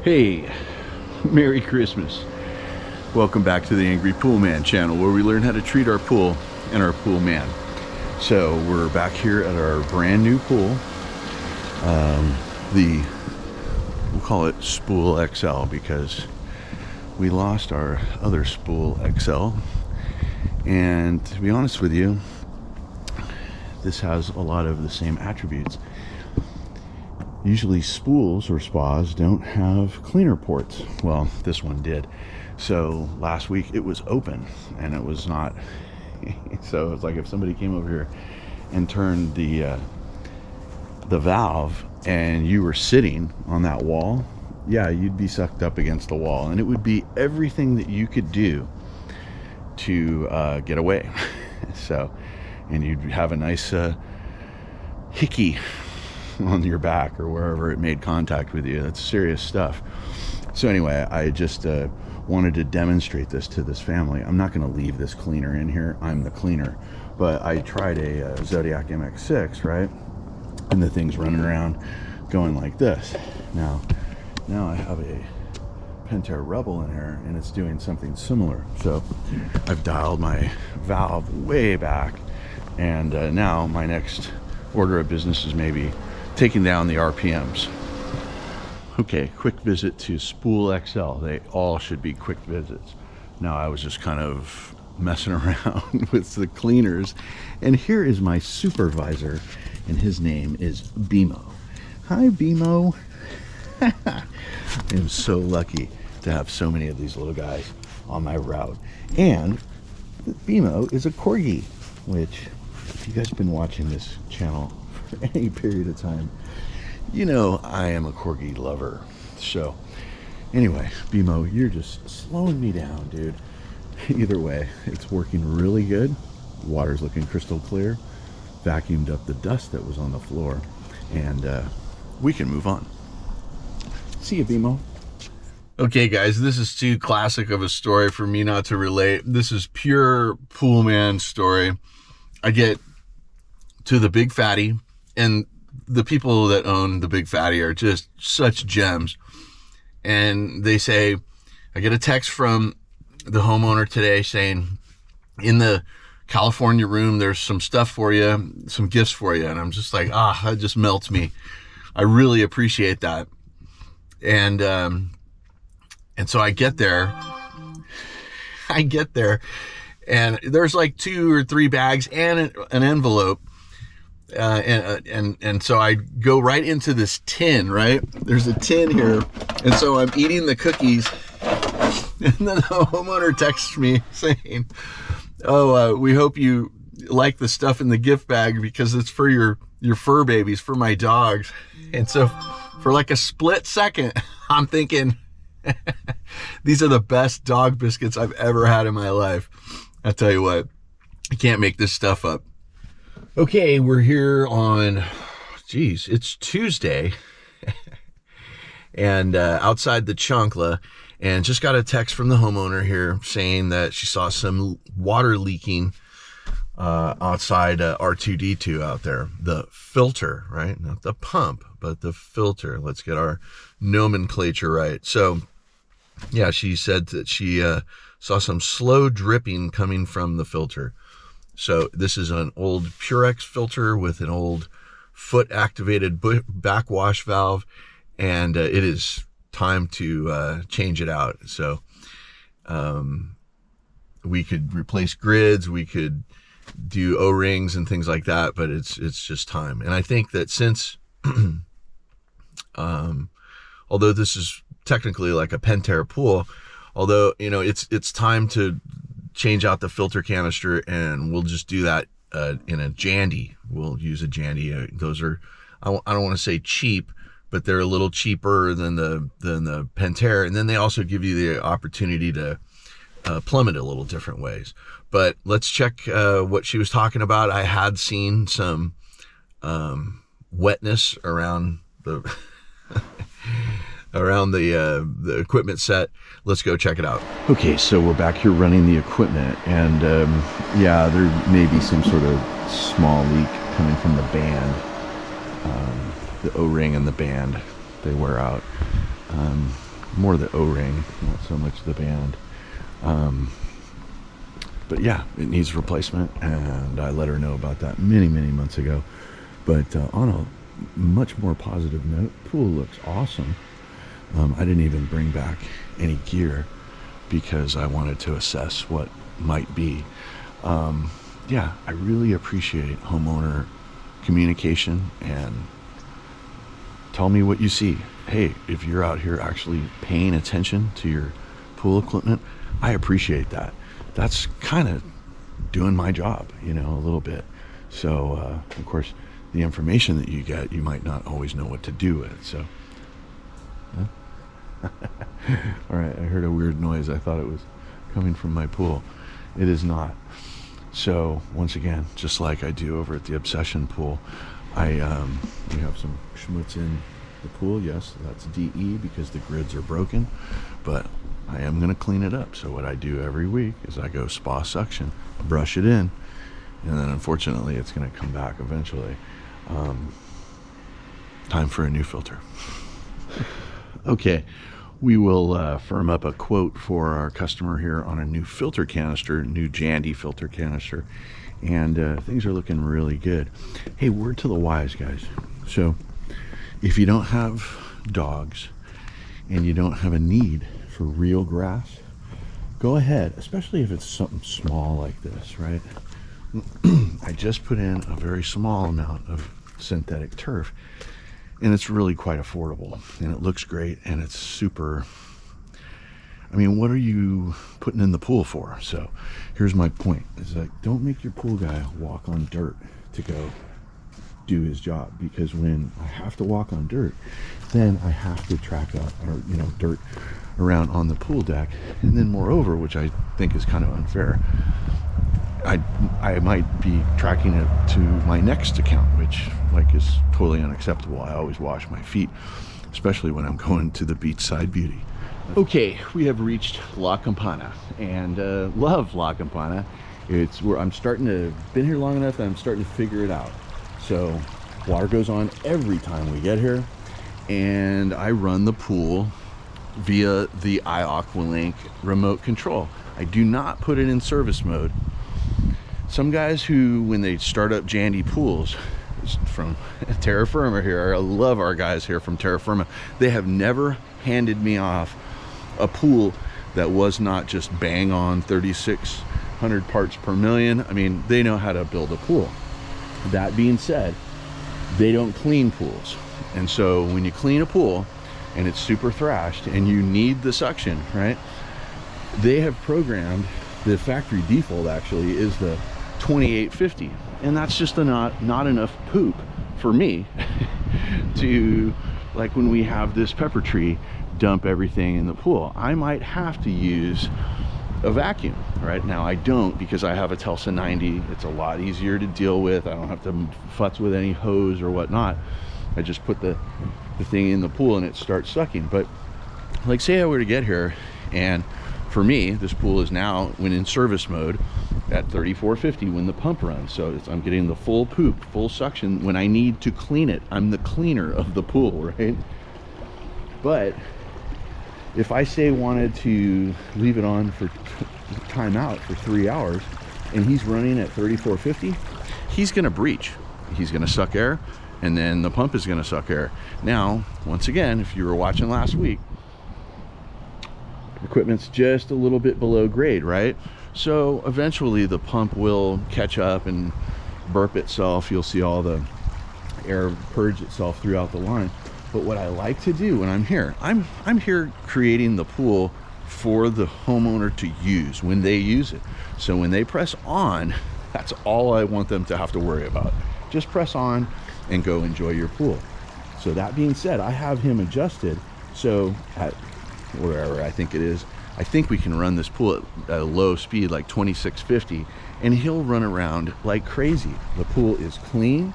Hey, Merry Christmas. Welcome back to the Angry Poolman channel, where we learn how to treat our pool and our pool man. So we're back here at our brand new pool. We'll call it Spool XL because we lost our other Spool XL. And to be honest with you, this has a lot of the same attributes. Usually spools or spas don't have cleaner ports. Well, this one did. So last week it was open and it was not. So it's like if somebody came over here and turned the valve and you were sitting on that wall, yeah, you'd be sucked up against the wall, and it would be everything that you could do to get away. So, and you'd have a nice hickey on your back or wherever it made contact with you. That's serious stuff. So anyway, I just wanted to demonstrate this to this family. I'm not going to leave this cleaner in here. I'm the cleaner. But I tried a Zodiac MX6, right? And the thing's running around going like this. Now I have a Pentair Rebel in here and it's doing something similar. So I've dialed my valve way back, and now my next order of business is maybe taking down the RPMs. Okay, quick visit to Spool XL. They all should be quick visits. Now, I was just kind of messing around with the cleaners, and here is my supervisor, and his name is Bimo. Hi, Bimo. I am so lucky to have so many of these little guys on my route. And Bimo is a corgi, which, if you guys have been watching this channel for any period of time, you know I am a corgi lover. So anyway, Bimo, you're just slowing me down, dude. Either way, it's working really good. Water's looking crystal clear. Vacuumed up the dust that was on the floor, and we can move on. See you, Bimo. Okay, guys, this is too classic of a story for me not to relate. This is pure Poolman story. I get to the Big Fatty, and the people that own the Big Fatty are just such gems. And they say, I get a text from the homeowner today saying, in the California room, there's some stuff for you, some gifts for you. And I'm just like, that just melts me. I really appreciate that. And so I get there, and there's like 2 or 3 bags and an envelope. And so I go right into this tin, right? There's a tin here. And so I'm eating the cookies, and then the homeowner texts me saying, we hope you like the stuff in the gift bag because it's for your fur babies, for my dogs. And so for like a split second, I'm thinking, these are the best dog biscuits I've ever had in my life. I tell you what, I can't make this stuff up. Okay, we're here on, it's Tuesday, and outside the Chancla, and just got a text from the homeowner here saying that she saw some water leaking outside R2D2 out there. The filter, right? Not the pump, but the filter. Let's get our nomenclature right. So, yeah, she said that she saw some slow dripping coming from the filter. So this is an old Purex filter with an old foot-activated backwash valve, and it is time to change it out. So we could replace grids, we could do O-rings and things like that, but it's just time. And I think that since, although this is technically like a Pentair pool, although, you know, it's time to change out the filter canister, and we'll just do that in a Jandy. We'll use a Jandy. Those are, I don't want to say cheap, but they're a little cheaper than the Pentair, and then they also give you the opportunity to plumb it a little different ways. But let's check what she was talking about. I had seen some wetness around the the equipment set. Let's go check it out. Okay, so we're back here running the equipment, and yeah, there may be some sort of small leak coming from the band, the O-ring and the band. They wear out. more the O-ring, not so much the band. But yeah, it needs replacement, and I let her know about that many months ago. But on a much more positive note, pool looks awesome. I didn't even bring back any gear because I wanted to assess what might be. Yeah, I really appreciate homeowner communication, and tell me what you see. Hey, if you're out here actually paying attention to your pool equipment, I appreciate that. That's kind of doing my job, you know, a little bit. So, of course, the information that you get, you might not always know what to do with. So, all right, I heard a weird noise. I thought it was coming from my pool. It is not. So, once again, just like I do over at the Obsession pool, we have some schmutz in the pool. Yes, that's DE because the grids are broken, but I am going to clean it up. So what I do every week is I go spa suction, brush it in, and then unfortunately it's going to come back eventually. Time for a new filter. Okay, we will firm up a quote for our customer here on a new filter canister, new Jandy filter canister, and things are looking really good. Hey, word to the wise, guys. So if you don't have dogs and you don't have a need for real grass, go ahead, especially if it's something small like this, right? I just put in a very small amount of synthetic turf, and it's really quite affordable, and it looks great, and it's super. I mean, what are you putting in the pool for? So here's my point. It's like, don't make your pool guy walk on dirt to go do his job, because when I have to walk on dirt, then I have to track up, or dirt around on the pool deck. And then moreover, which I think is kind of unfair, I might be tracking it to my next account, which is totally unacceptable. I always wash my feet, especially when I'm going to the beachside beauty. Okay, we have reached La Compana, and love La Compana. It's where I'm starting to, been here long enough that I'm starting to figure it out. So water goes on every time we get here, and I run the pool via the iAqualink remote control. I do not put it in service mode. Some guys who, when they start up Jandy pools, from Terra Firma here, I love our guys here from Terra Firma, they have never handed me off a pool that was not just bang on 3,600 parts per million. I mean, they know how to build a pool. That being said, they don't clean pools. And so when you clean a pool and it's super thrashed and you need the suction, right? They have programmed, the factory default actually is the 2850. And that's just not enough poop for me to, like when we have this pepper tree, dump everything in the pool. I might have to use a vacuum. Right now I don't, because I have a Telsa 90. It's a lot easier to deal with. I don't have to futz with any hose or whatnot. I just put the thing in the pool and it starts sucking. But like, say I were to get here, and for me this pool is now, when in service mode, at 3450 when the pump runs. So I'm getting the full poop, full suction when I need to clean it. I'm the cleaner of the pool, right? But if I say wanted to leave it on for timeout for 3 hours and he's running at 3450, he's going to breach. He's going to suck air, and then the pump is going to suck air. Now, once again, if you were watching last week, equipment's just a little bit below grade, right? So eventually the pump will catch up and burp itself. You'll see all the air purge itself throughout the line. But what I like to do when I'm here, I'm here creating the pool for the homeowner to use when they use it. So when they press on, that's all I want them to have to worry about. Just press on and go enjoy your pool. So that being said, I have him adjusted. So at wherever I think it is, I think we can run this pool at a low speed, like 2650, and he'll run around like crazy. The pool is clean.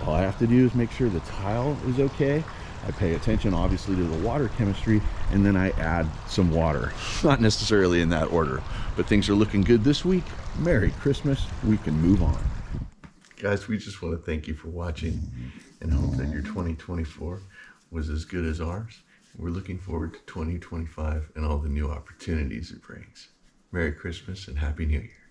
All I have to do is make sure the tile is okay. I pay attention obviously to the water chemistry, and then I add some water. Not necessarily in that order, but things are looking good this week. Merry Christmas. We can move on. Guys, we just want to thank you for watching and hope that your 2024 was as good as ours. we're looking forward to 2025 and all the new opportunities it brings. Merry Christmas and Happy New Year.